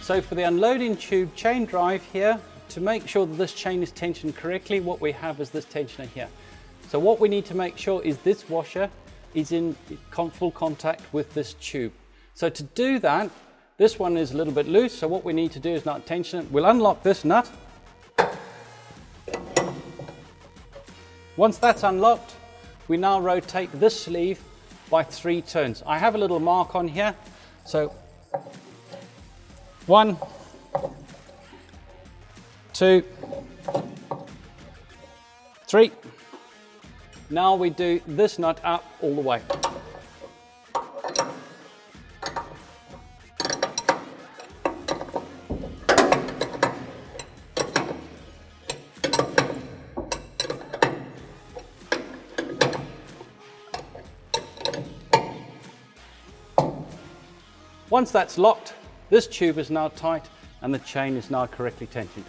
So for the unloading tube chain drive here, to make sure that this chain is tensioned correctly, what we have is this tensioner here. So what we need to make sure is this washer is in full contact with this tube. So to do that, this one is a little bit loose, so what we need to do is not tension it. We'll unlock this nut. Once that's unlocked, we now rotate this sleeve by 3 turns. I have a little mark on here, so 1, 2, 3. Now we do this nut up all the way. Once that's locked, this tube is now tight and the chain is now correctly tensioned.